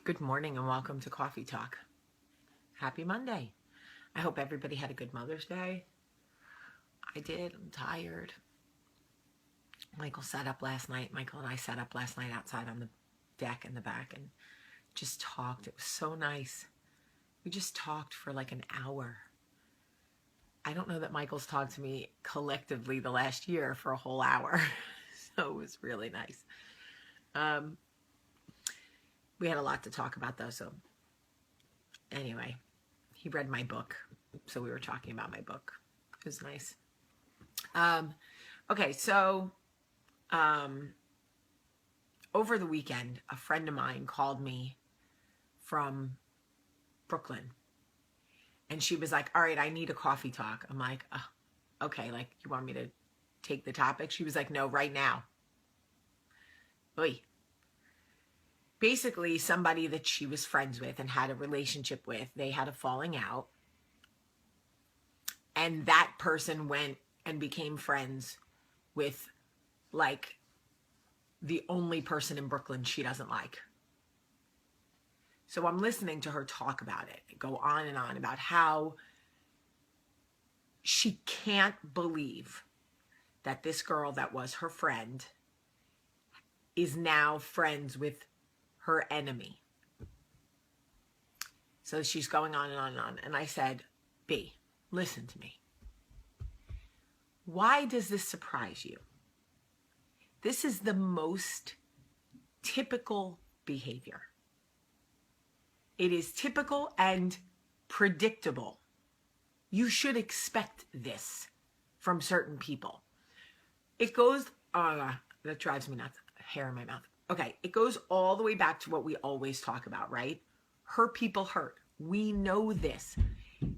Good morning and welcome to Coffee Talk. Happy Monday. I hope everybody had a good Mother's Day. I did. I'm tired. Michael and I sat up last night outside on the deck in the back and just talked. It was so nice. We just talked for like an hour. I don't know that Michael's talked to me collectively the last year for a whole hour. So it was really nice. We had a lot to talk about though. So anyway, he read my book. So we were talking about my book. It was nice. Okay, so over the weekend, a friend of mine called me from Brooklyn. And she was like, all right, I need a coffee talk. I'm like, okay, like, you want me to take the topic? She was like, no, right now. Oy. Basically, somebody that she was friends with and had a relationship with, they had a falling out. And that person went and became friends with, like, the only person in Brooklyn she doesn't like. So I'm listening to her talk about it, go on and on about how she can't believe that this girl that was her friend is now friends with her enemy. So she's going on and on and on. And I said, B, listen to me. Why does this surprise you? This is the most typical behavior. It is typical and predictable. You should expect this from certain people. It goes, that drives me nuts, hair in my mouth. Okay, it goes all the way back to what we always talk about, right? Hurt people hurt. We know this.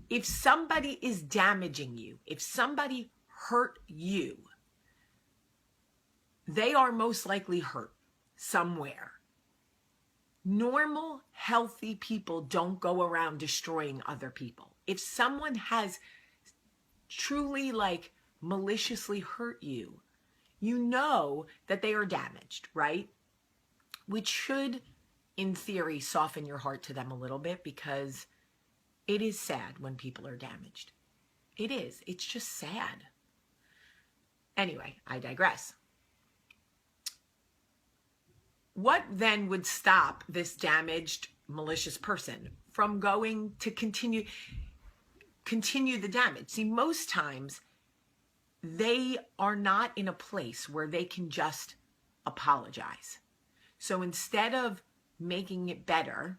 If somebody is damaging you, if somebody hurt you, they are most likely hurt somewhere. Normal, healthy people don't go around destroying other people. If someone has truly, like, maliciously hurt you, you know that they are damaged, right? Which should, in theory, soften your heart to them a little bit, because it is sad when people are damaged. It is. It's just sad. Anyway, I digress. What then would stop this damaged, malicious person from going to continue the damage? See, most times they are not in a place where they can just apologize. So instead of making it better,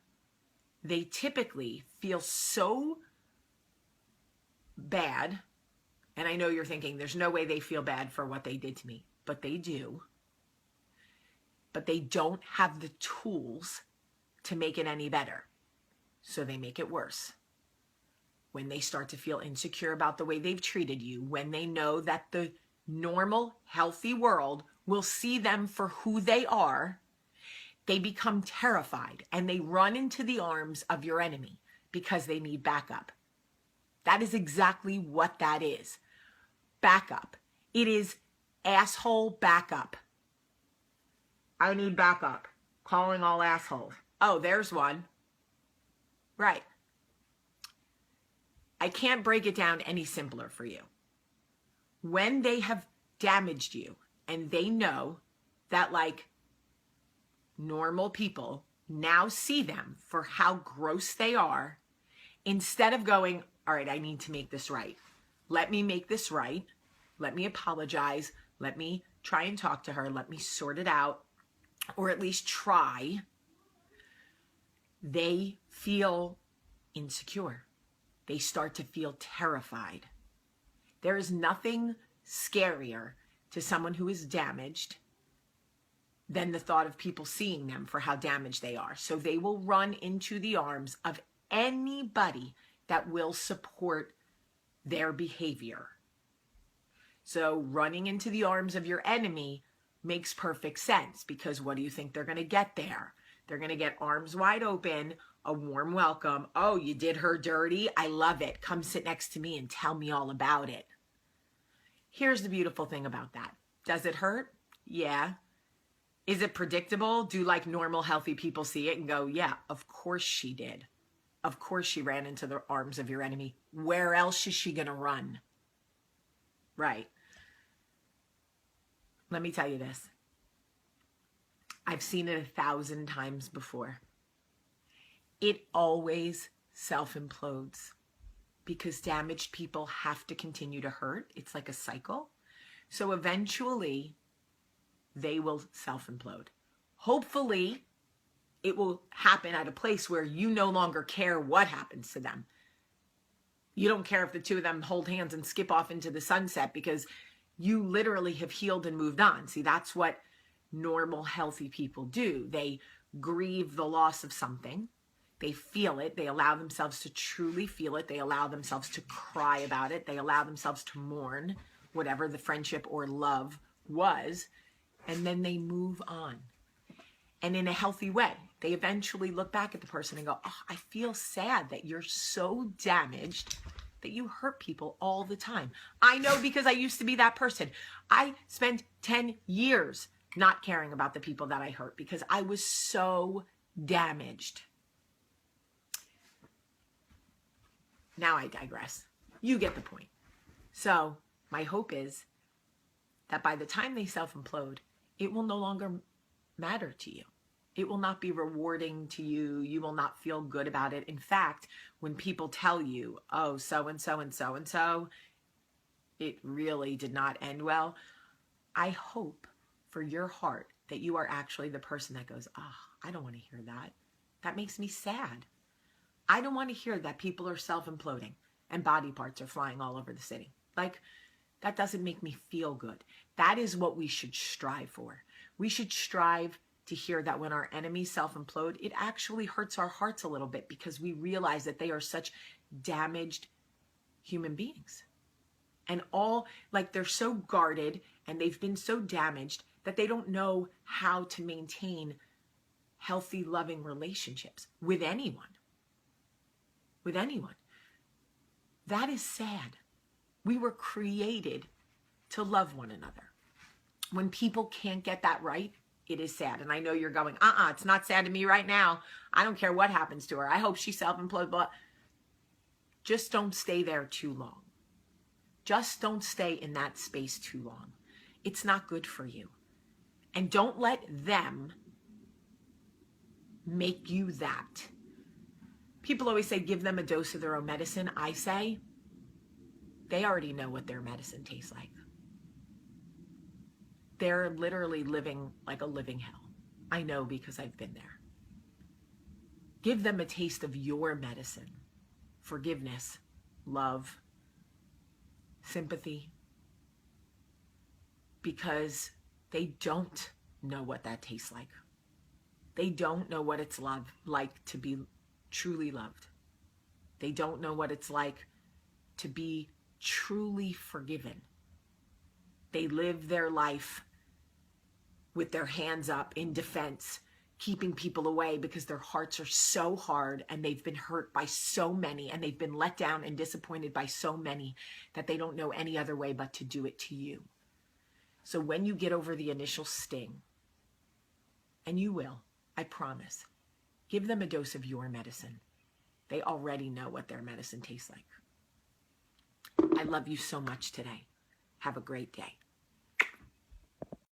they typically feel so bad. And I know you're thinking, there's no way they feel bad for what they did to me, but they do. But they don't have the tools to make it any better. So they make it worse. When they start to feel insecure about the way they've treated you, when they know that the normal, healthy world will see them for who they are, they become terrified and they run into the arms of your enemy because they need backup. That is exactly what that is. Backup. It is asshole backup. I need backup. Calling all assholes. Oh, there's one. Right. I can't break it down any simpler for you. When they have damaged you and they know that, like, normal people now see them for how gross they are, instead of going, all right, I need to make this right. Let me make this right. Let me apologize. Let me try and talk to her. Let me sort it out. Or at least try. They feel insecure. They start to feel terrified. There is nothing scarier to someone who is damaged than the thought of people seeing them for how damaged they are. So they will run into the arms of anybody that will support their behavior. So running into the arms of your enemy makes perfect sense, because what do you think they're going to get there? They're going to get arms wide open, a warm welcome. Oh, you did her dirty? I love it. Come sit next to me and tell me all about it. Here's the beautiful thing about that. Does it hurt? Yeah. Is it predictable? Do like normal, healthy people see it and go, yeah, of course she did. Of course she ran into the arms of your enemy. Where else is she going to run? Right. Let me tell you this. I've seen it 1,000 times before. It always self-implodes because damaged people have to continue to hurt. It's like a cycle. So eventually they will self-implode. Hopefully it will happen at a place where you no longer care what happens to them. You don't care if the two of them hold hands and skip off into the sunset because you literally have healed and moved on. See, that's what normal, healthy people do. They grieve the loss of something. They feel it. They allow themselves to truly feel it. They allow themselves to cry about it. They allow themselves to mourn whatever the friendship or love was. And then they move on. And in a healthy way, they eventually look back at the person and go, oh, I feel sad that you're so damaged that you hurt people all the time. I know because I used to be that person. I spent 10 years not caring about the people that I hurt because I was so damaged. Now I digress. You get the point. So my hope is that by the time they self-implode, it will no longer matter to you. It will not be rewarding to you. You will not feel good about it. In fact, when people tell you, oh, so-and-so and so-and-so, it really did not end well, I hope for your heart that you are actually the person that goes, oh, I don't want to hear that. That makes me sad. I don't want to hear that people are self-imploding and body parts are flying all over the city. Like, that doesn't make me feel good. That is what we should strive for. We should strive to hear that when our enemies self-implode, it actually hurts our hearts a little bit because we realize that they are such damaged human beings. And all, like, they're so guarded and they've been so damaged that they don't know how to maintain healthy, loving relationships with anyone. With anyone. That is sad. We were created to love one another. When people can't get that right, it is sad. And I know you're going, it's not sad to me right now. I don't care what happens to her. I hope she self-implodes, but just don't stay there too long. Just don't stay in that space too long. It's not good for you. And don't let them make you that. People always say, give them a dose of their own medicine. I say, they already know what their medicine tastes like. They're literally living like a living hell. I know because I've been there. Give them a taste of your medicine. Forgiveness, love, sympathy. Because they don't know what that tastes like. They don't know what it's like to be truly loved. They don't know what it's like to be truly forgiven. They live their life with their hands up in defense, keeping people away because their hearts are so hard and they've been hurt by so many and they've been let down and disappointed by so many that they don't know any other way but to do it to you. So when you get over the initial sting, and you will, I promise, give them a dose of your medicine. They already know what their medicine tastes like. I love you so much today. Have a great day.